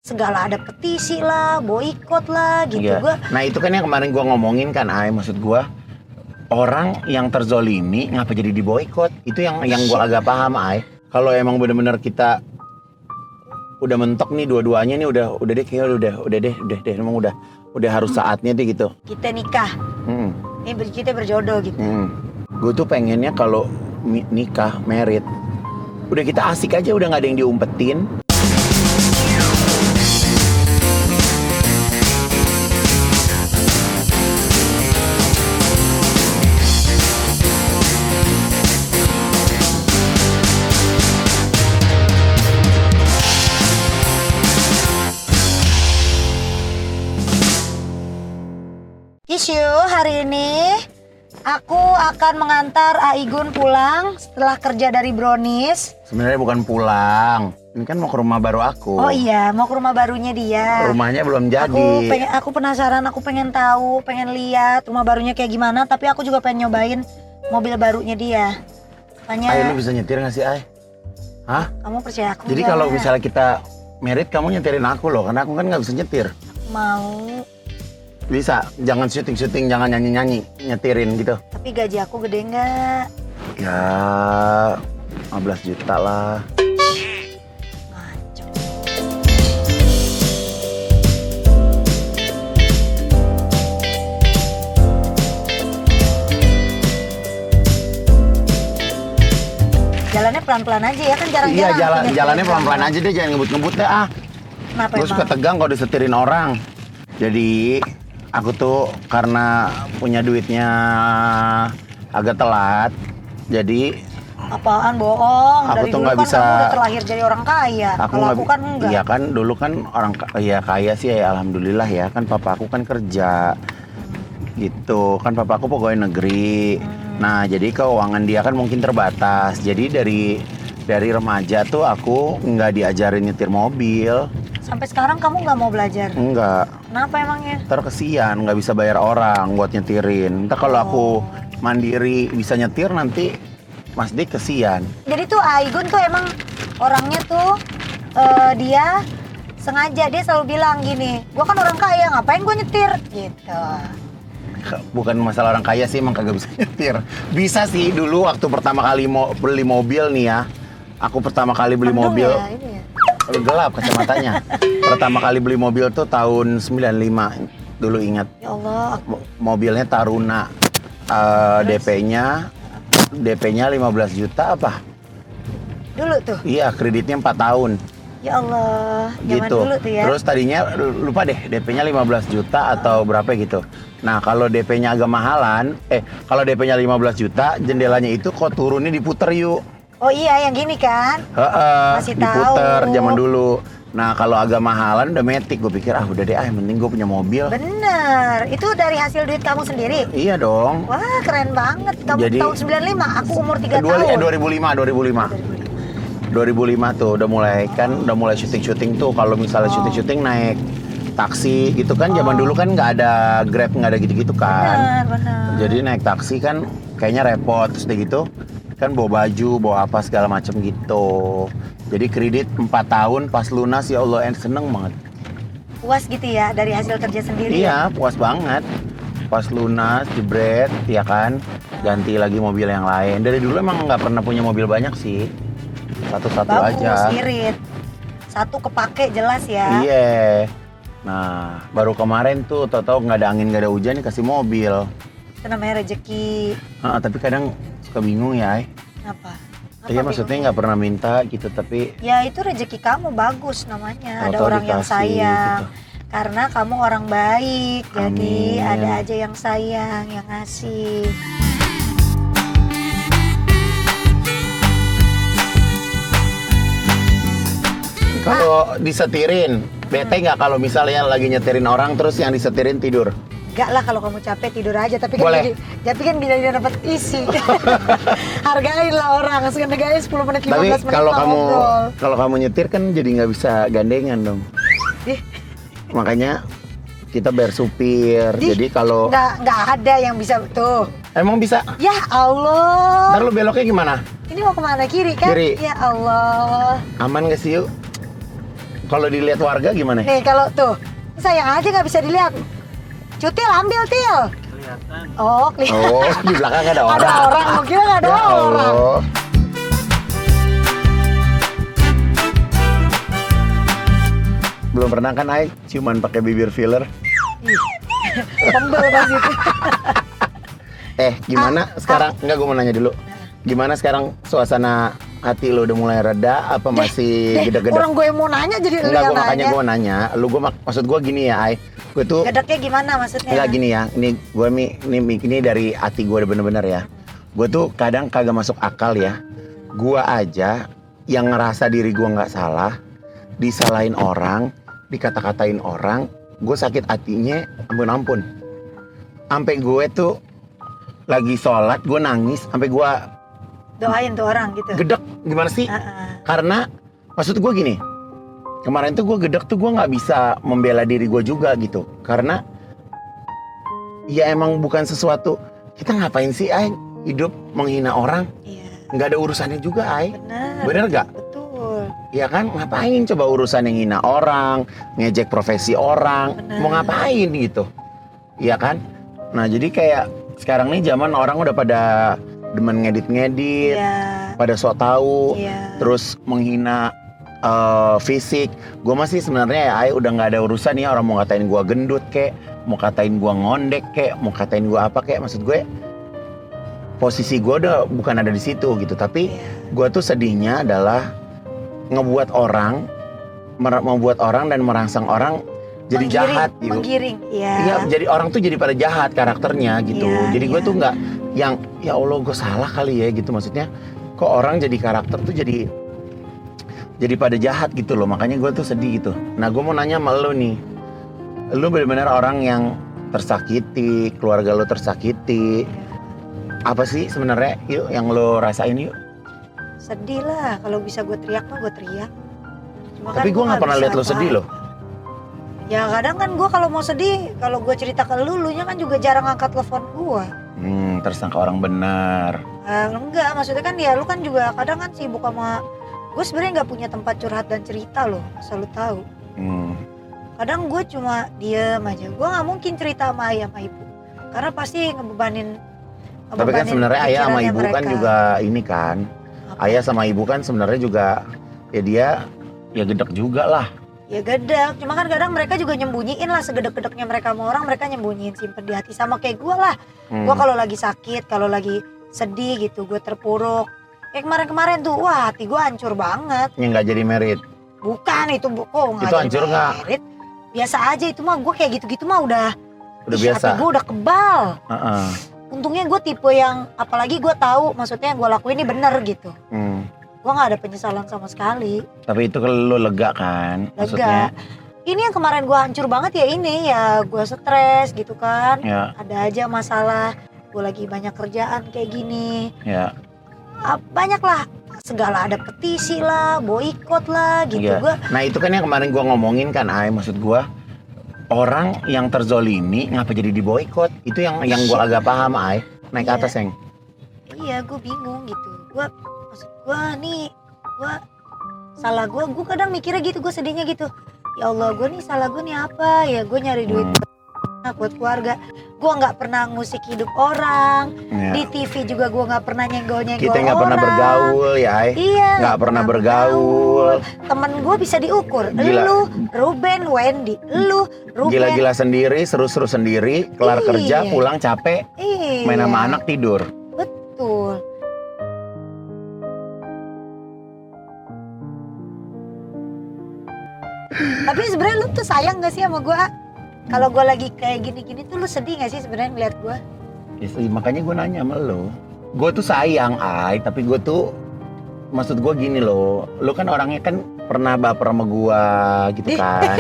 segala ada petisi lah, boikot lah gitu. Iya. Nah itu kan yang kemarin gue ngomongin kan, maksud gue orang yang terzolimi ngapa jadi diboikot? Itu yang gue agak paham, Kalau emang benar-benar kita udah mentok nih dua-duanya nih udah deh kayaknya udah deh emang udah harus saatnya deh gitu. Kita nikah. Ini kita berjodoh gitu. Gue tuh pengennya kalau nikah, married, udah kita asik aja, udah nggak ada yang diumpetin. Kisyu, hari ini aku akan mengantar Aigun pulang setelah kerja dari Brownies. Sebenarnya bukan pulang, ini kan mau ke rumah baru aku. Oh iya, mau ke rumah barunya dia. Rumahnya belum jadi. Aku penasaran, aku pengen tahu, pengen lihat rumah barunya kayak gimana. Tapi aku juga pengen nyobain mobil barunya dia. Lu bisa nyetir nggak sih, Hah? Kamu percaya aku? Jadi kalau misalnya kita married, kamu nyetirin aku loh, karena aku kan nggak bisa nyetir. Mau. Bisa, jangan syuting, jangan nyanyi, nyetirin gitu. Tapi gaji aku gede nggak? Ya, 15 juta lah. Ngaco. Jalannya pelan-pelan aja ya, kan jarang-jarang. Iya, jalannya pelan-pelan aja deh, jangan ngebut-ngebut deh, Kenapa Gue suka tegang kalau disetirin orang. Jadi aku tuh karena punya duitnya agak telat, jadi apaan bohong? Aku Dari tuh dulu nggak kan bisa. kamu udah terlahir jadi orang kaya. Kalau aku kan enggak. Iya kan dulu kan orang kaya sih ya, alhamdulillah ya, kan papa aku kan kerja gitu, kan papa aku pegawai negeri. Nah jadi keuangan dia kan mungkin terbatas, jadi dari remaja tuh aku nggak diajarin nyetir mobil. Sampai sekarang kamu nggak mau belajar? Enggak. Kenapa emangnya? Ntar kesian, nggak bisa bayar orang buat nyetirin. Ntar kalau aku mandiri bisa nyetir, nanti Mas Dik kesian. Jadi tuh Aigun tuh emang orangnya tuh dia sengaja, dia selalu bilang gini, gua kan orang kaya, ngapain gua nyetir gitu. Bukan masalah orang kaya sih, emang kagak bisa nyetir. Bisa sih, dulu waktu pertama kali mau beli mobil nih ya. Aku pertama kali beli mobil. Ya, ini ya. Gelap kacamatanya. Pertama kali beli mobil tuh tahun 95. Dulu ingat. Ya Allah. Mobilnya Taruna. DP-nya 15 juta apa? Dulu tuh? Iya, kreditnya 4 tahun. Ya Allah, zaman gitu. dulu tuh ya. Terus tadinya lupa deh DP-nya 15 juta atau berapa gitu. Nah, kalau DP-nya agak mahalan, kalau DP-nya 15 juta, jendelanya itu kok turunnya diputer yuk. Oh iya, yang gini kan? Masih diputer tahu. zaman dulu. Nah, kalau agak mahalan udah metik. Gue pikir udah deh, yang penting gue punya mobil. Bener, itu dari hasil duit kamu sendiri? Iya dong. Wah, keren banget. Kamu Jadi, tahun 95, aku umur 3 tahun. 2005 tuh udah mulai syuting tuh. Kalau misalnya syuting naik taksi gitu kan, zaman dulu kan nggak ada Grab, nggak ada gitu-gitu kan. Bener. Jadi naik taksi kan kayaknya repot, terus udah gitu kan bawa baju, bawa apa segala macem gitu. Jadi kredit 4 tahun pas lunas, ya Allah, seneng banget. Puas gitu ya dari hasil kerja sendiri? Iya, puas banget. Pas lunas, jebret, ya kan, ganti lagi mobil yang lain. Dari dulu emang nggak pernah punya mobil banyak sih, satu-satu aja. Bagus, irit. Satu kepake jelas ya. Iya. Nah, baru kemarin tuh tau-tau nggak ada angin, nggak ada hujan, kasih mobil. Itu namanya rezeki. Tapi kadang suka bingung ya. Apa? Iya, maksudnya nggak pernah minta gitu, tapi ya itu rezeki kamu, bagus namanya. Ada Tau-tau orang yang dikasih, sayang gitu. Karena kamu orang baik. Jadi Amin. ada aja yang sayang, yang ngasih. kalau disetirin, bete nggak kalau misalnya lagi nyetirin orang terus yang disetirin tidur? Enggak lah, kalau kamu capek tidur aja, tapi kan Boleh. tapi kan tidak dapat isi. Hargain lah orang, setidaknya 10 menit 15 Tapi menit kalau kamu nyetir kan jadi nggak bisa gandengan dong. Makanya kita bayar supir. Jadi kalau nggak ada yang bisa tuh. emang bisa. Ya Allah. Ntar lu beloknya gimana? Ini mau kemana, kiri kan? Kiri. Ya Allah. Aman gak sih yuk? Kalau dilihat warga gimana? Nih kalau tuh, sayang aja nggak bisa dilihat. Cutil ambil Til. Kelihatan. Oh, kelihatan. Oh, di belakang ada orang. Ada orang, mungkin nggak ada Ya orang. Allah. Belum pernah kan, Ai? Cuman pakai bibir filler. Pembel pas itu. Gimana sekarang? Enggak, gue mau nanya dulu. Gimana sekarang suasana hati lo udah mulai reda? Apa masih gede-gede? Orang gue mau nanya jadi lu Enggak, yang gue makanya nanya. gue nanya. Maksud gue gini ya, Ai. Gue tuh Gedeknya gimana maksudnya? enggak gini ya. Ini dari hati gue bener-bener ya. Gue tuh kadang kagak masuk akal ya. Gue aja yang ngerasa diri gue nggak salah, disalahin orang, dikata-katain orang, gue sakit hatinya ampun-ampun. Sampai gue tuh lagi sholat, gue nangis, sampai gue Doain tuh orang gitu. gedek. Gimana sih? Heeh. Karena maksud gue gini, kemarin tuh gue gedek tuh gue nggak bisa membela diri gue juga gitu. Karena ya emang bukan sesuatu, kita ngapain sih, Ay, hidup menghina orang? Iya, Nggak ada urusannya juga, Ay. benar. Bener gak? Betul. Ya kan, ngapain coba urusan yang hina orang, ngejek profesi orang, Bener. mau ngapain gitu. Iya kan? Nah jadi kayak sekarang nih zaman orang udah pada demen ngedit-ngedit, Iya. pada sok tahu, Iya. terus menghina fisik. Gue masih sebenarnya ya, Ay, udah nggak ada urusan ya orang mau ngatain gue gendut kek, mau katain gue ngondek kek, mau katain gue apa kek. Maksud gue posisi gue udah bukan ada di situ gitu. Tapi Iya. gue tuh sedihnya adalah membuat orang dan merangsang orang jadi Menggiring, jahat gitu. Menggiring, iya. Iya, jadi orang tuh jadi pada jahat karakternya gitu. Iya, Jadi gue iya. tuh nggak yang ya Allah gue salah kali ya gitu, maksudnya kok orang jadi karakter tuh jadi pada jahat gitu loh. Makanya gue tuh sedih gitu. Nah gue mau nanya sama lo nih, lo benar-benar orang yang tersakiti, keluarga lo tersakiti. Apa sih sebenarnya yuk yang lo rasain yuk? Sedih lah, kalau bisa gue teriak mah gue teriak. Cuma Tapi gue nggak pernah bisa lihat lo sedih loh. Ya kadang kan gue kalau mau sedih, kalau gue cerita ke lu nya kan juga jarang angkat telepon gue. Tersangka orang benar. Enggak, maksudnya kan ya lu kan juga kadang kan sibuk sama gue sebenarnya nggak punya tempat curhat dan cerita loh, asal lu tahu. Kadang gue cuma diem aja, gue nggak mungkin cerita sama ayah sama ibu, karena pasti ngebebanin. Tapi kan sebenarnya ayah sama pikirannya ibu kan mereka. juga ini kan. Apa? Ayah sama ibu kan sebenarnya juga ya dia ya gedek juga lah. Ya gedek, cuma kan kadang mereka juga nyembunyiin lah segedek-gedeknya mereka sama orang, mereka nyembunyiin simpen di hati sama kayak gue lah. Gue kalau lagi sakit, kalau lagi sedih gitu, gue terpuruk. Kayak kemarin-kemarin tuh, wah hati gue hancur banget. Yang nggak jadi merit. Bukan itu, kok nggak Itu jadi hancur nggak? merit. Biasa aja itu mah, gue kayak gitu-gitu mah udah Biasa. hati gue udah kebal. Heeh. Untungnya gue tipe yang, apalagi gue tahu maksudnya yang gue lakuin ini bener gitu. Gue nggak ada penyesalan sama sekali. Tapi itu kalau lo lega kan? Maksudnya. Lega. Ini yang kemarin gue hancur banget ya ini ya, gue stres gitu kan. Ya, Ada aja masalah, gue lagi banyak kerjaan kayak gini. ya. Banyak lah, segala ada petisi lah, boikot lah gitu. Iya. Gue Nah itu kan yang kemarin gua ngomongin kan, Ay, maksud gua orang yang terzolimi ngapa jadi diboikot? Itu yang gua agak paham, Ay. Naik ke Iya. atas, Seng. iya gue bingung gitu. Maksud gue nih, gue salah gue kadang mikirnya gitu, gue sedihnya gitu. Ya Allah, gue nih salah gue nih apa ya? Gue nyari duit buat keluarga. Gue nggak pernah ngusik hidup orang. Ya. Di TV juga gue nggak pernah nyenggol-nyenggol Kita nggak pernah orang. bergaul ya, Ay. Iya. Nggak pernah bergaul. Temen gue bisa diukur. Gila. Lu, Ruben, Wendy. Lu, Ruben. Gila-gila sendiri, seru-seru sendiri, kelar Iya. kerja, pulang capek, Iya. main sama anak tidur. Betul. Tapi sebenarnya lu tuh sayang gak sih sama gue? Kalau gue lagi kayak gini-gini tuh lu sedih gak sih sebenarnya ngeliat gue? Ya, makanya gue nanya sama lo. Gue tuh sayang, Ay, tapi gue tuh maksud gue gini loh. Lo kan orangnya kan pernah baper sama gue gitu kan.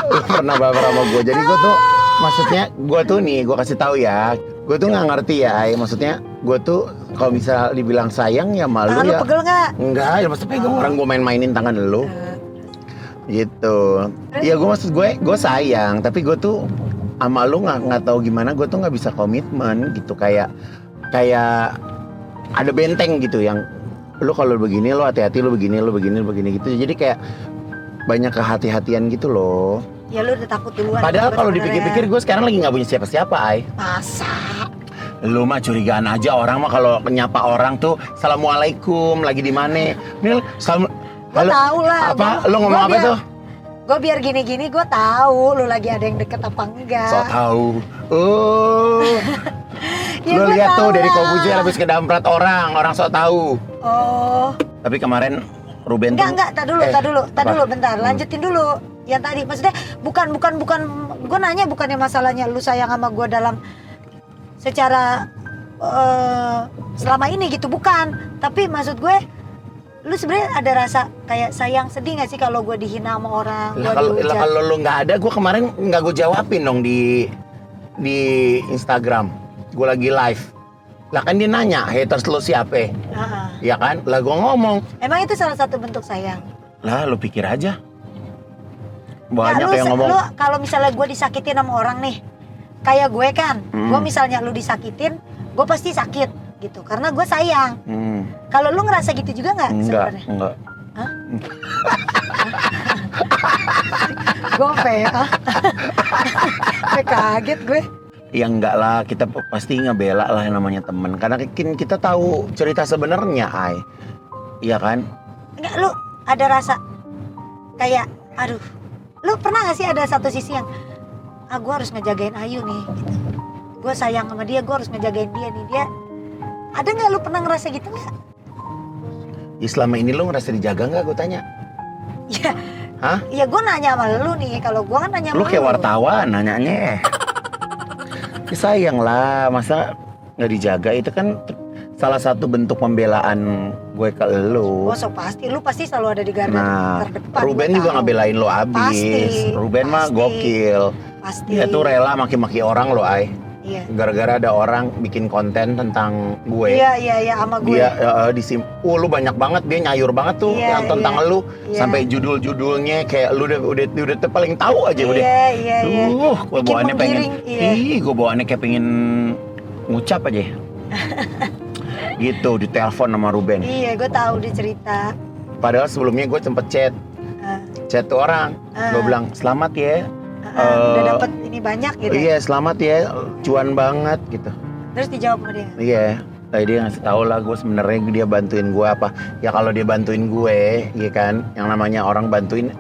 Lo pernah baper sama gue. Jadi gue tuh maksudnya gue tuh nih, gue kasih tahu ya. Gue tuh nggak ngerti ya, Ay. Maksudnya gue tuh kalau bisa dibilang sayang ya malu Tangan lu ya. pegel gak? Enggak, ya masa pegang orang gue main-mainin tangan lo. Gitu. Iya gue maksud gue sayang, tapi gue tuh sama lu nggak tahu gimana, gue tuh nggak bisa komitmen gitu, kayak ada benteng gitu yang lu kalau begini lu hati-hati, lu begini gitu. Jadi kayak banyak kehati-hatian gitu loh. Ya lu udah takut duluan. Padahal gua kalau sebenarnya. dipikir-pikir gue sekarang lagi nggak punya siapa-siapa, Ay. Masa? Lu mah curigaan aja, orang mah kalau nyapa orang tuh assalamualaikum, lagi di mana? Nil, salam. Gua tahu lah. Apa? Lu ngomong apa tuh? Gue biar gini-gini gue tahu lu lagi ada yang deket apa enggak. So tahu. Oh. Ya, Lu gua lihat tuh tahu dari lah. Kobuzier habis kedamprat orang so tahu. Oh. Tapi kemarin Ruben Enggak, tak dulu, apa? bentar, lanjutin dulu. Yang tadi, maksudnya bukan, gue nanya bukannya masalahnya lu sayang sama gue dalam secara selama ini gitu, bukan. Tapi maksud gue, lu sebenarnya ada rasa kayak sayang sedih gak sih kalau gue dihina sama orang, gue dihujat? Kalau lu nggak ada, gue kemarin nggak gue jawabin dong di Instagram. Gue lagi live. Lah kan dia nanya, haters lu siapa? Ya kan? Lah gue ngomong. Emang itu salah satu bentuk sayang? Lah lu pikir aja. Nah, Banyak yang ngomong. Lu kalau misalnya gue disakitin sama orang nih, kayak gue kan, gue misalnya lu disakitin, gue pasti sakit gitu, karena gue sayang. Kalau lu ngerasa gitu juga nggak sebenarnya? Enggak. Hah? Gue kaget gue. Ya enggak lah, kita pasti ngebela lah yang namanya temen. Karena kita tahu cerita sebenarnya, Ay. Iya kan? Enggak, lu ada rasa kayak, aduh, lu pernah gak sih ada satu sisi yang, gue harus ngejagain Ayu nih, gitu. Gue sayang sama dia, gue harus ngejagain dia nih, dia. Ada nggak lu pernah ngerasa gitu nggak? Ya, selama ini lu ngerasa dijaga nggak? Gue tanya. Ya, Hah? ya gue nanya sama lu nih, kalau gue kan nanya sama Lu kayak wartawan nanyanya. Ya, sayang lah, masa nggak dijaga, itu kan salah satu bentuk pembelaan gue ke lu. Oh, so pasti, lu pasti selalu ada di garda terdepan. Ruben juga ngebelain lo abis. Pasti, Ruben mah pasti. gokil. Pasti. Dia tuh rela maki-maki orang lo, Ay. Iya. Gara-gara ada orang bikin konten tentang gue. Iya, sama gue. Dia lu banyak banget, dia nyayur banget tuh Iya, yang tentang iya. lu. Iya. Sampai judul-judulnya kayak lu udah paling tahu aja udah. Iya. Gue Bikin bawaannya pengen. menggiring, iya. Gue bawaannya kayak pengen ngucap aja. Gitu, ditelepon sama Ruben. Iya, gue tahu dia cerita. Padahal sebelumnya gue sempet chat tuh orang. Gue bilang selamat ya. Udah dapet ini banyak gitu. Iya, selamat ya, cuan banget gitu. Terus dijawab sama dia. Iya, tadi dia ngasih tahu lah gue sebenarnya dia bantuin gue apa. Ya kalau dia bantuin gue, ya kan, yang namanya orang bantuin,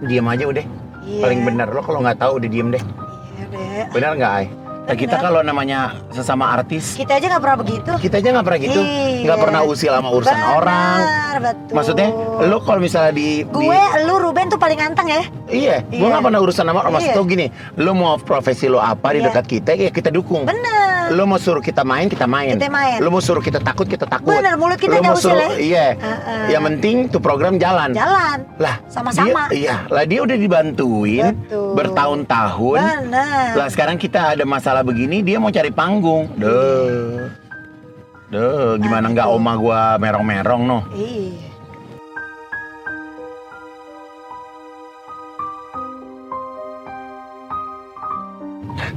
diem aja udah. Iya. Paling bener, lo kalau nggak tahu udah diem deh. Iya deh. Bener nggak, Ay? Nah, kita kalau namanya sesama artis, Kita aja nggak pernah begitu. kita aja nggak pernah gitu, nggak Iya. pernah usil sama urusan orang. Betul. Maksudnya, lo kalau misalnya lu Ruben tuh paling anteng ya. Iya, gue Iya. nggak pernah urusan sama orang. Maksud Iya. tuh gini, lo mau profesi lo apa di Iya. dekat kita, ya kita dukung. Bener. Lo mau suruh kita main, kita main. Kita main. Lo mau suruh kita takut, kita takut. Bener, mulut kita Lo nggak mau usil suruh, ya. iya. Yang penting tuh program jalan. Jalan. Lah, Sama-sama. Iya, lah dia udah dibantuin Betul. bertahun-tahun. Bener. Lah sekarang kita ada masalah begini, dia mau cari panggung. Gimana nggak betul. oma gua merong-merong noh. Iya.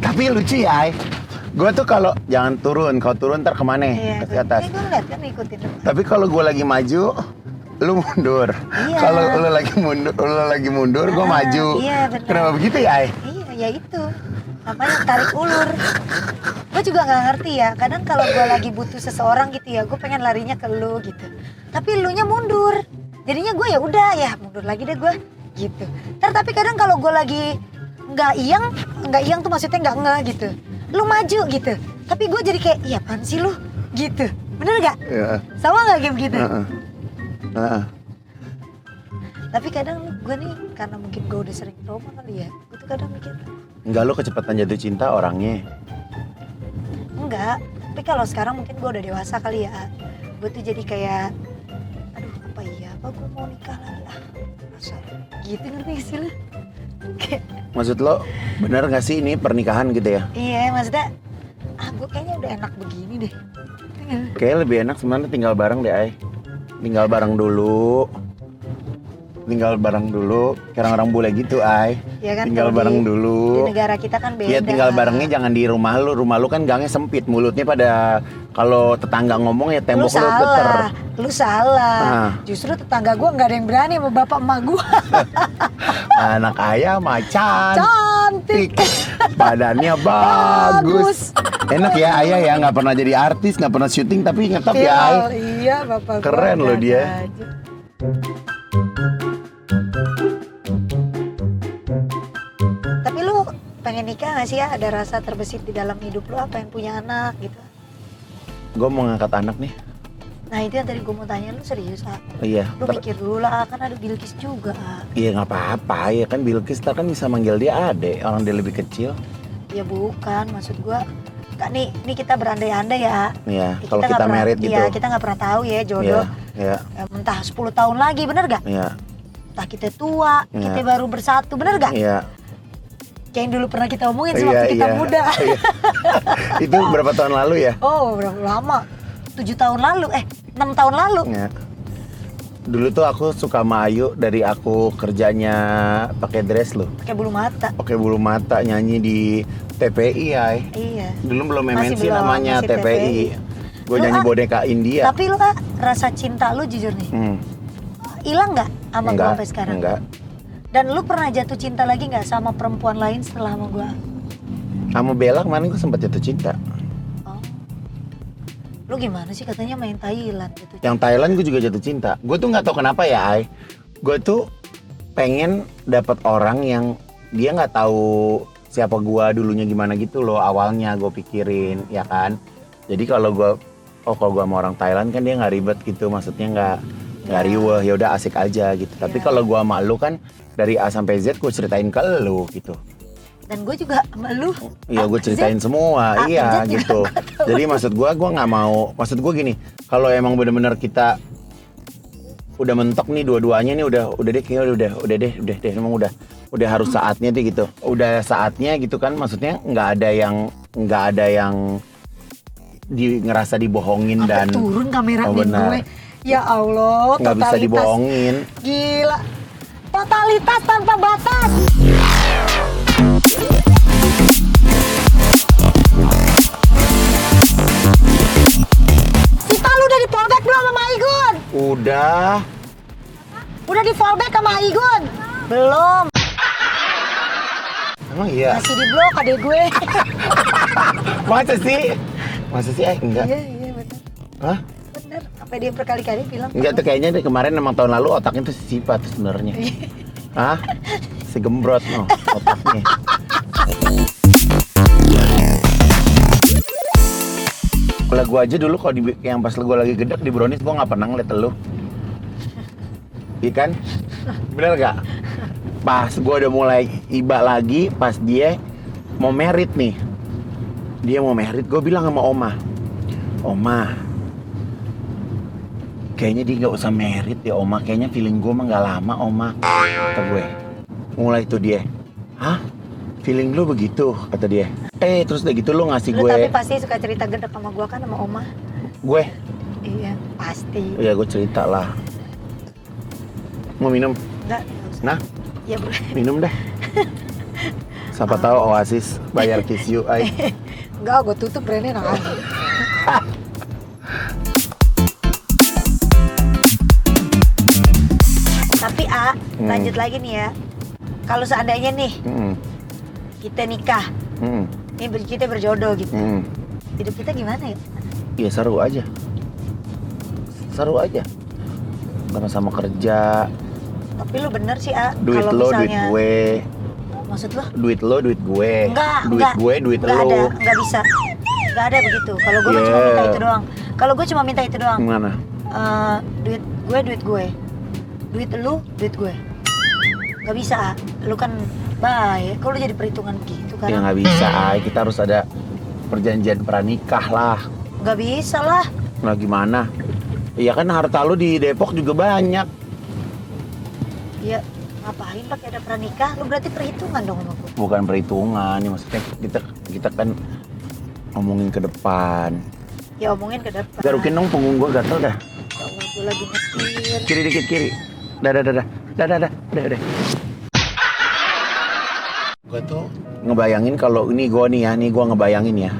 Tapi lucu ya, Ay. Gua tuh kalau jangan turun, kalau turun ntar kemana? Iya. Ke atas. Gue ngeliat kan ngikutin. Tapi kalau gue lagi maju, lu mundur. Iya. Kalau lu lagi mundur, gue maju. Iya, benar. Kenapa begitu ya, Ay? Iya, ya itu. Namanya tarik ulur. Gue juga nggak ngerti ya. Kadang kalau gue lagi butuh seseorang gitu ya, gue pengen larinya ke lu gitu. Tapi elunya mundur. Jadinya gue ya udah ya mundur lagi deh gue gitu. Tapi kadang kalau gue lagi nggak iyang tuh maksudnya nggak nge gitu. Lu maju gitu. Tapi gue jadi kayak, iya apaan sih lu gitu. Bener gak? Iya. Sama gak game gitu? Tapi kadang gue nih karena mungkin gue udah sering trauma kali ya. Gue tuh kadang mikir, Enggak, lu kecepatan jatuh cinta orangnya. enggak, tapi kalau sekarang mungkin gue udah dewasa kali ya. Gue tuh jadi kayak, aduh apa iya, apa gue mau nikah lagi masa gitu, ngerti gak sih lu? Kayak, Maksud lo, bener gak sih ini pernikahan gitu ya? iya maksudnya, gue kayaknya udah enak begini deh. Kayaknya lebih enak sebenarnya tinggal bareng deh, Ay. Tinggal bareng dulu. tinggal bareng dulu. Kayak orang bule gitu, Ay. Ya kan, Tinggal kalau bareng di dulu. negara kita kan beda. Iya, tinggal barengnya jangan di rumah lu. Rumah lu kan gangnya sempit, mulutnya pada kalau tetangga ngomong ya tembok lu geter. Lu salah. Ah. Justru tetangga gua nggak ada yang berani sama bapak emak gua. Anak ayah macan. Cantik. Badannya bagus. Enak ya ayah ya, nggak pernah jadi artis, nggak pernah syuting tapi ngetop ya, Ay. Iya, bapak gua Keren loh ada dia. aja. Tapi lu pengen nikah gak sih ya? Ada rasa terbesit di dalam hidup lu apa yang punya anak gitu? Gue mau ngangkat anak nih. Nah itu yang tadi gue mau tanya, lu serius ah? Iya. Lu mikir dulu lah, kan ada Bilkis juga ah. Iya nggak apa-apa ya kan Bilkis kan bisa manggil dia adek, orang dia lebih kecil. Ya bukan, maksud gue kan nih kita berandai-andai ya. Iya. Ya, Kalau kita nggak pernah- merit gitu. Iya, kita nggak pernah tahu ya jodoh. Iya. Entah 10 tahun lagi, bener gak? Iya. Entah kita tua, Iya. kita baru bersatu, bener gak? Iya. Kayak yang dulu pernah kita omongin Iya, sewaktu kita iya. muda. Iya. Itu berapa tahun lalu ya? Oh, berapa lama? 7 tahun lalu, 6 tahun lalu. Iya. Dulu tuh aku suka sama Ayu dari aku kerjanya pakai dress loh. Pakai bulu mata. Pakai bulu mata nyanyi di TPI, Ay. Iya. Dulu belum Masih MNC belum, namanya masih TPI. TPI. Gue Lu, nyanyi ah, boneka India. Tapi lu Kak, rasa cinta lu jujur nih, hilang nggak sama gua Enggak, sampai sekarang? enggak. Dan lu pernah jatuh cinta lagi nggak sama perempuan lain setelah sama gua? Sama Bella kemarin gue sempat jatuh cinta. Oh. Lu gimana sih katanya main Thailand gitu? Yang Thailand gue juga jatuh cinta. Gue tuh nggak tahu kenapa ya, Ay. Gue tuh pengen dapat orang yang dia nggak tahu siapa gue dulunya gimana gitu loh. Awalnya gue pikirin, ya kan. Jadi kalau gue sama orang Thailand kan dia nggak ribet gitu, maksudnya nggak riweh, ya udah asik aja gitu. Tapi kalau gue sama lu kan dari A sampai Z gue ceritain ke lu gitu. Dan gue juga sama lu. Iya, gue ceritain Z, semua, iya Z juga gitu. gua tahu. Jadi maksud gue nggak mau, maksud gue gini, kalau emang bener-bener kita udah mentok nih dua-duanya nih udah deh kayaknya udah deh, emang udah harus saatnya deh gitu. Udah saatnya gitu kan, maksudnya nggak ada yang ngerasa dibohongin Sampai dan turun kamera benar. gue. Ya Allah, nggak bisa totalitas. dibohongin. Gila. Totalitas tanpa batas. Kita lu udah di fallback belum sama Igun? Udah. Udah di fallback sama Igun? Belum. Emang iya? Masih di blok adek gue. Masa sih? Enggak. Iya bener. Hah? Bener. Sampai dia berkali-kali bilang. Enggak tuh kayaknya dari kemarin emang tahun lalu otaknya tuh si Sipa tuh sebenarnya. Hah? Si gembrot no otaknya. Lagu aja dulu kalau yang pas gue lagi gedek di Brownies gue nggak pernah ngeliat lu. Iya kan? Bener gak? Pas gue udah mulai iba lagi, pas dia mau merit nih. Dia mau merit, gue bilang sama Oma, kayaknya dia nggak usah merit ya Oma, kayaknya feeling gue mah nggak lama Oma, kata gue. Mulai itu dia, hah? Feeling lu begitu, kata dia. Terus udah gitu lu ngasih Lu gue. tapi pasti suka cerita gedek sama gua kan sama Oma. Gue? Iya, pasti. Iya gue cerita lah. Mau minum? Enggak. Nah, Ya bro. minum dah. Siapa tahu Oasis bayar kiss you, ay. Enggak, gue tutup brandnya nah. Tapi lanjut lagi nih ya. Kalau seandainya nih kita nikah, ini kita berjodoh gitu. Hidup kita gimana ya? Iya seru aja. Sama-sama kerja. Tapi lu bener sih Duit kalau lo, misalnya, duit gue. maksud lo? Duit lo, duit gue. Enggak, Duit enggak. gue, duit Enggak lo. ada, enggak bisa. Enggak ada begitu. Kalau gue cuma minta itu doang. Kalau gue cuma minta itu doang. Gimana? Duit gue, duit gue. Duit lu, duit gue. Gak bisa, lu kan baik. Kalau jadi perhitungan gitu kan? Ya nggak bisa, ay. Kita harus ada perjanjian pranikah lah. Gak bisa lah. Nah gimana? Iya kan harta lu di Depok juga banyak. Ya ngapain pakai ada pranikah? Lu berarti perhitungan dong sama gue. Bukan perhitungan, ya maksudnya kita kan ngomongin ke depan. Ya omongin ke depan. Garukin dong punggung gua gatel dah. Ya Allah, gue lagi nyetir. Kiri dikit kiri. Dah. Udah. Gue tuh ngebayangin kalau gue ngebayangin ya.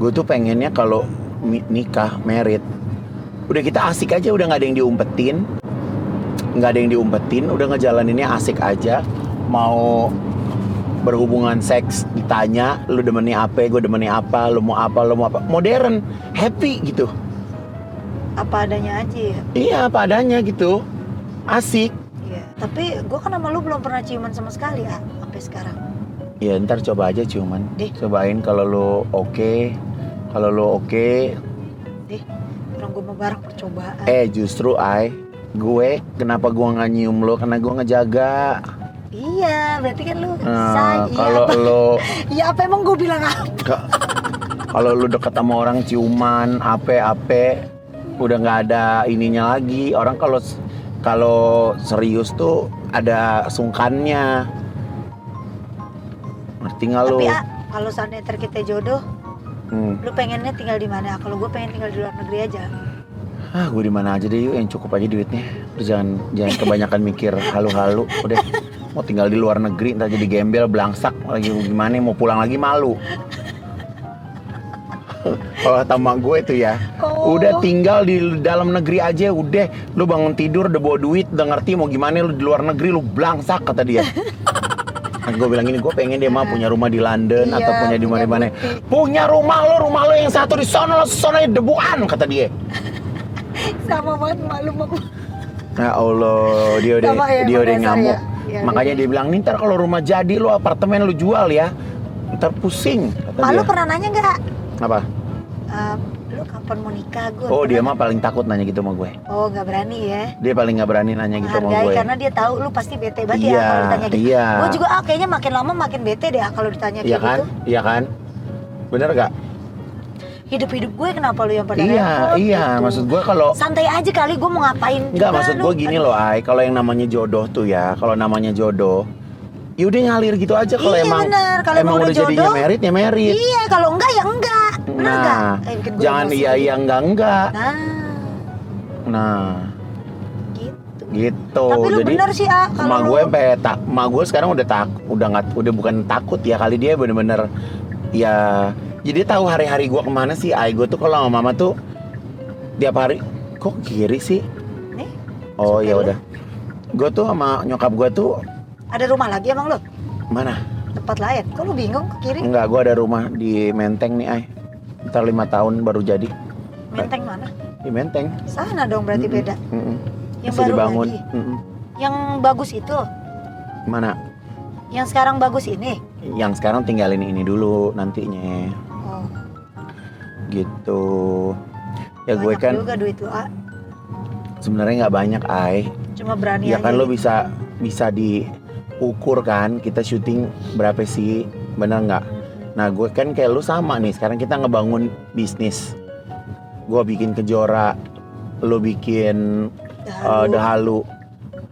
Gue tuh pengennya kalau nikah, married, udah kita asik aja, udah nggak ada yang diumpetin, udah ngejalaninnya asik aja. Mau berhubungan seks ditanya, lu demennya apa, gue demennya apa, lu mau apa, modern, happy gitu. Apa adanya aja ya. Iya, apa adanya gitu, asik. Iya. Tapi gue kan sama lu belum pernah ciuman sama sekali ya sampai sekarang. Ya ntar coba aja ciuman. Deh. Cobain kalau lu oke. Kalau lu oke. Deh, orang gue mau bareng percobaan. Justru kenapa gue nggak nyium lo? Karena gue ngejaga. Iya, berarti kan lu Kalau lo iya apa emang gue bilang apa? Kalau lu deket sama orang ciuman, ape, udah nggak ada ininya lagi. Orang kalau serius tuh ada sungkannya. Ngerti nggak lu? Tapi kalau seandainya ntar kita jodoh, lu pengennya tinggal di mana? Kalau gue pengen tinggal di luar negeri aja. Gue di mana aja deh yuk, yang cukup aja duitnya. Lu jangan kebanyakan mikir halu-halu. Udah, mau tinggal di luar negeri, ntar jadi gembel, belangsak lagi gimana? Mau pulang lagi malu. Kalau sama gue itu ya, udah tinggal di dalam negeri aja, udah. Lu bangun tidur udah bawa duit, udah ngerti mau gimana lu di luar negeri, lu belangsak kata dia. Gue bilang gini, gue pengen dia mah punya rumah di London atau punya di mana-mana. Punya rumah lo yang satu di sono debuan kata dia. Sama banget malu. Ya Allah, dia udah ngamuk. Ya, makanya dia bilang, ntar kalau rumah jadi lo apartemen lo jual ya, ntar pusing kata dia. Lu pernah nanya nggak? Apa? Lu kapan mau nikah? Dia mah paling takut nanya gitu sama gue. Nggak berani ya? Dia paling nggak berani nanya gitu sama gue. Karena dia tahu lu pasti bete banget ya kalau ditanya gitu. Iya. Gue juga kayaknya makin lama makin bete deh kalau ditanya kayak gitu. Iya kan? Bener gak? Hidup gue kenapa lu yang pada repot? Iya, gitu. Maksud gue kalau santai aja kali, gue mau ngapain? Enggak, maksud gue gini loh, kalau yang namanya jodoh tuh ya, yaudah ngalir gitu aja. Kalau emang udah jadinya merit ya merit. Iya, kalau enggak ya enggak. Bener enggak? Jangan iya enggak. Nah. Gitu. Tapi lu jadi, bener sih kalau mak gue sekarang udah bukan takut ya, kali dia bener-bener ya. Jadi tahu hari-hari gue kemana sih. Gue tuh kalau sama mama tuh tiap hari, kok kiri sih? Oh ya udah. Gue tuh sama nyokap gue tuh. Ada rumah lagi emang lo? Mana? Tempat lain. Kok lu bingung ke kiri? Enggak, gue ada rumah di Menteng nih, Ntar 5 tahun baru jadi. Menteng mana? Di Menteng. Sana dong berarti beda. Yang masih baru dibangun. lagi. Yang bagus itu? Mana? Yang sekarang bagus ini? Yang sekarang tinggalin ini dulu nantinya. Gitu. Ya banyak gue kan. Juga duit lu, Sebenarnya nggak banyak, Cuma berani ya aja. Ya kan lo bisa diukur kan, kita syuting berapa sih, bener nggak? Nah gue kan kayak lu sama nih, sekarang kita ngebangun bisnis. Gue bikin Kejora, lo bikin Dahalu.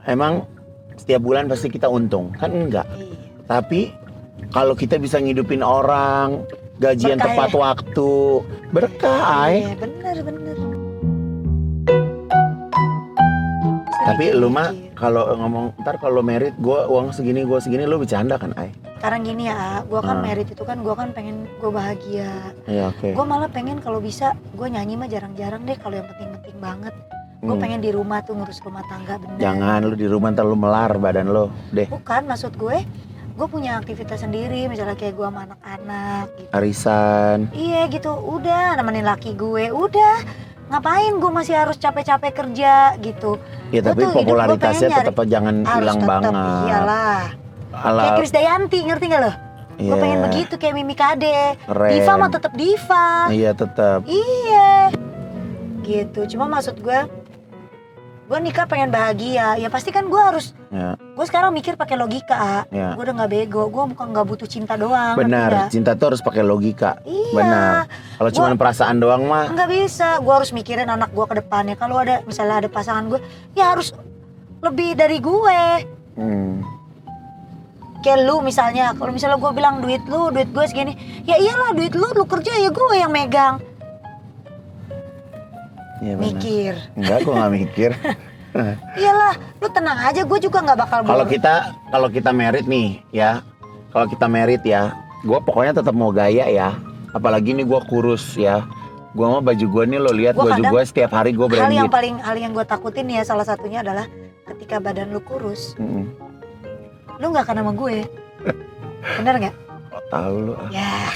Emang setiap bulan pasti kita untung? Kan enggak. Tapi kalau kita bisa ngidupin orang, gajian berkah tepat waktu, berkah, Iya, bener. Tapi lu mah kalau ngomong ntar kalau merit gue uang segini lu bercanda kan, Sekarang gini ya, gue kan merit itu kan gue kan pengen gue bahagia. Iya, oke. Gue malah pengen kalau bisa gue nyanyi mah jarang-jarang deh, kalau yang penting-penting banget. Gue pengen di rumah tuh ngurus rumah tangga bener. Jangan lu di rumah ntar lu melar badan lo deh. Bukan, maksud gue punya aktivitas sendiri, misalnya kayak gue sama anak-anak gitu. Arisan. Iya gitu, udah nemenin laki gue, udah. Ngapain gue masih harus capek-capek kerja gitu. Ya tapi popularitasnya tetap jangan hilang banget. Iyalah. Kayak Krisdayanti, ngerti gak lo? Gue pengen begitu kayak Mimi Kade. Diva mah tetap diva. Iya tetap. Iya. Gitu, cuma maksud gue nikah pengen bahagia, ya pasti kan gue harus. Gue sekarang mikir pakai logika, gue udah nggak bego, gue bukan nggak butuh cinta doang. Benar, cinta tuh harus pakai logika. Iya. Benar. Kalau cuma perasaan doang mah nggak bisa. Gue harus mikirin anak gue ke depannya. Kalau ada misalnya ada pasangan gue, ya harus lebih dari gue. Kayak lu misalnya, kalau misalnya gue bilang duit gue segini, ya iyalah duit lu kerja ya gue yang megang. Ya, mikir. Enggak, gue gak mikir. Iyalah, lu tenang aja, gue juga nggak bakal Kalau kita merit nih ya, gue pokoknya tetap mau gaya ya. Apalagi nih gue kurus ya. Gue mau baju gue nih, lo lihat baju gue setiap hari gue branded. Hal yang gue takutin ya, salah satunya adalah ketika badan lu kurus, lu nggak akan sama gue. Bener nggak? Oh, tahu lu. Ya,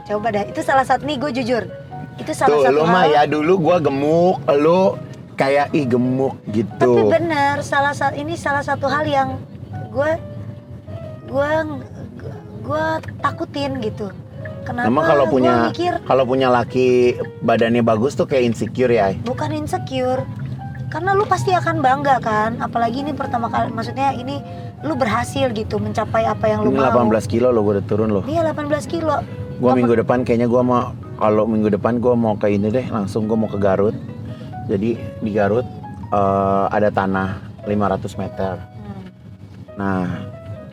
coba dah. Itu salah satu nih, gue jujur. Itu salah satu lu hal. mah ya dulu gue gemuk, lu kayak gemuk gitu. Tapi bener, ini salah satu hal yang gue takutin gitu. Kenapa? Emang kalau punya laki badannya bagus tuh kayak insecure ya? Bukan insecure, karena lu pasti akan bangga kan. Apalagi ini pertama kali, maksudnya ini lu berhasil gitu mencapai apa yang lu ini mau. 18 kilo lo gue udah turun lo. Iya 18 kilo. Minggu depan kayaknya gue mau, kalau minggu depan gue mau ke ini deh, langsung gue mau ke Garut. Jadi di Garut ada tanah 500 meter. Nah,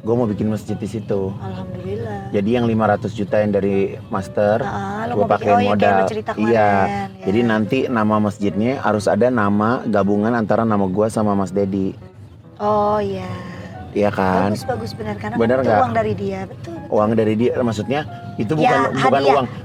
gue mau bikin masjid di situ. Alhamdulillah. Jadi yang 500 juta yang dari master, gue pakai modal. Iya. Ya. Jadi nanti nama masjidnya harus ada nama gabungan antara nama gue sama Mas Dedi. Oh iya. Iya kan? Bagus benar, karena benar itu uang dari dia, betul. Uang dari dia, maksudnya itu Ya,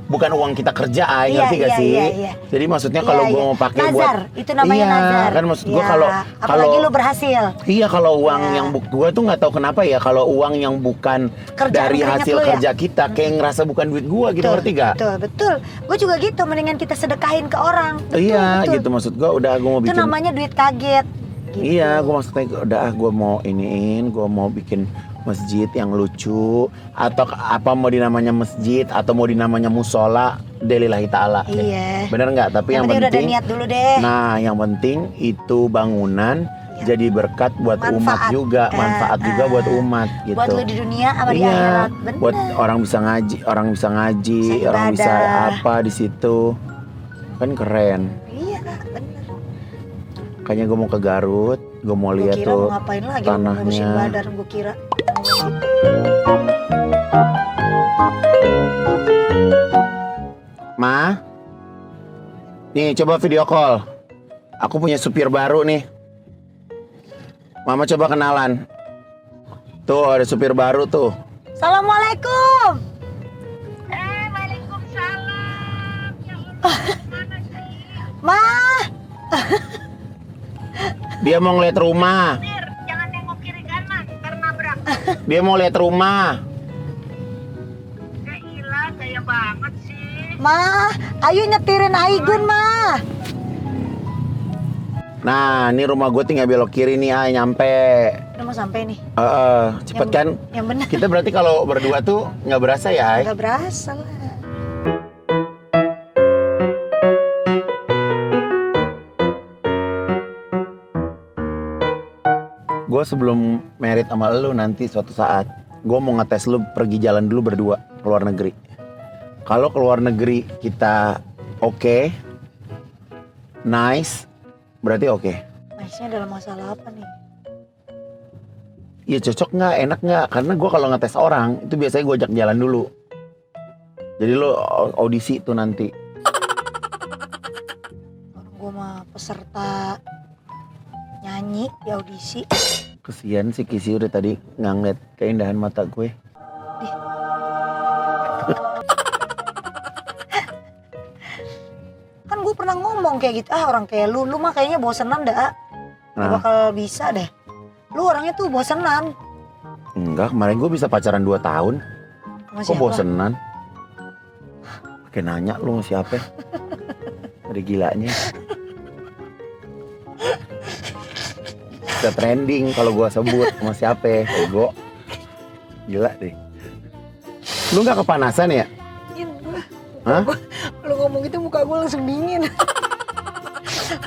bukan uang kita kerja, ngerti gak sih? Iya. Jadi maksudnya kalau gue mau pakai nazar, itu namanya nazar. Kan maksud gue kalau apalagi lu berhasil. Iya, kalau uang yang gue tuh nggak tahu kenapa ya, kalau uang yang bukan dari hasil kerja kita kayak ngerasa bukan duit gue gitu, ngerti gak? Betul. Gue juga gitu, mendingan kita sedekahin ke orang. Betul. Gitu maksud gue, udah gue mau bikin. Itu namanya duit kaget. Gitu. Iya, gue maksudnya udah gue mau gue mau bikin masjid yang lucu, atau apa mau dinamanya masjid atau mau dinamanya musola, delillahi ta'ala. Iya. Bener nggak? Tapi yang penting udah ada niat dulu deh. Nah, yang penting itu bangunan jadi berkat buat umat juga, manfaat juga buat umat gitu. Buat lu di dunia sama di akhirat. Bener. Buat orang bisa ngaji, orang bisa apa di situ. Kan keren. Iya, bener. Kayaknya gue mau ke Garut, gue mau lihat tuh mau ngapain lagi, tanahnya. Ngurusin badan, gue kira. Ma, nih coba video call. Aku punya supir baru nih. Mama coba kenalan. Tuh ada supir baru tuh. Assalamualaikum. Waalaikumsalam. Ya Allah, mana sih? Ma. Dia mau ngeliat rumah. Jangan nengok kiri kanan, ntar nabrak. Dia mau lihat rumah. Gila, gaya banget sih. Ma, ayo nyetirin Aigun, Ma. Nah, ini rumah gue tinggal belok kiri nih, nyampe. Udah mau sampai nih. Cepet kan? Yang benar. Kita berarti kalau berdua tuh nggak berasa ya, Nggak berasa lah. Gue sebelum merit sama lu nanti suatu saat, gue mau ngetes lu pergi jalan dulu berdua ke luar negeri. Kalau ke luar negeri kita oke, nice, berarti oke. Nice-nya dalam masalah apa nih? Iya, cocok nggak, enak nggak? Karena gue kalau ngetes orang itu biasanya gue ajak jalan dulu. Jadi lu audisi tuh nanti. Orang gue mah peserta nyanyi di audisi. Kesian sih Kisi udah tadi nggak ngeliat keindahan mata gue. Kan gue pernah ngomong kayak gitu, orang kayak lu mah kayaknya bosenan dah. Gak bakal bisa deh. Lu orangnya tuh bosenan. Enggak, kemarin gue bisa pacaran 2 tahun. Kok bosenan? Kayak nanya lu sama siapa? Ada gilanya. Bisa trending kalau gue sebut sama siapa, ego. Gila deh. Lu gak kepanasan ya? Hah? Lu ngomong gitu muka gue langsung dingin.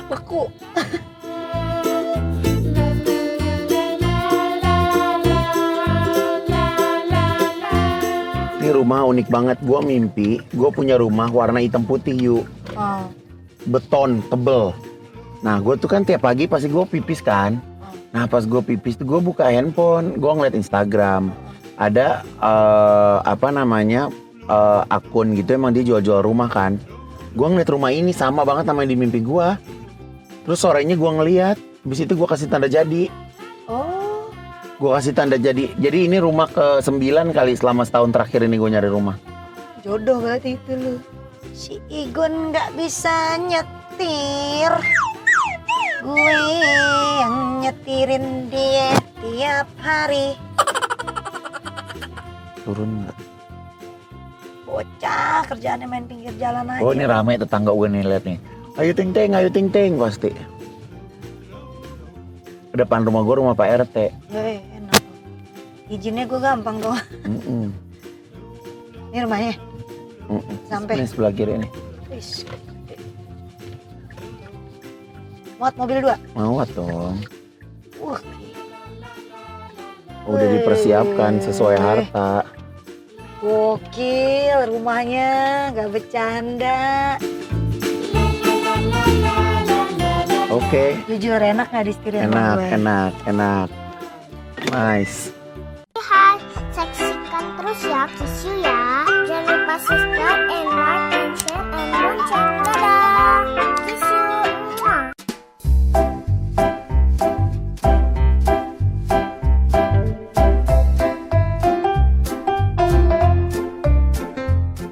Beku. Ini rumah unik banget. Gue mimpi, gue punya rumah warna hitam putih yuk. Beton, tebel. Nah gue tuh kan tiap pagi pasti gue pipis kan. Nah pas gue pipis tuh gue buka handphone, gue ngeliat Instagram. Ada akun gitu, emang dia jual-jual rumah kan. Gue ngeliat rumah ini sama banget sama yang di mimpi gue. Terus sorenya gue ngeliat Habis itu gue kasih tanda jadi. Oh, Gue kasih tanda jadi. Jadi ini rumah ke-9 kali selama setahun terakhir ini gue nyari rumah. jodoh berarti itu lu. Si Igun nggak bisa nyetir. Gue yang nyetirin dia tiap hari. Turun nggak? Bocah kerjaannya main pinggir jalan aja. Oh ini ramai tetangga gue nih, lihat nih. Ayo ting ting pasti. Depan rumah gue rumah Pak RT. Enak. Izinnya gue gampang dong. Ini rumahnya. Sampai. Ini sebelah kiri nih. Wis. Muat mobil 2. Mau dong. Wah, Udah dipersiapkan sesuai harta. gokil rumahnya, gak bercanda. Oke. Jujur enak gak disetirin sama gue? Enak. Nice. Hai, saksikan terus ya Kisyu ya. Jangan lupa subscribe and like and share and lonceng.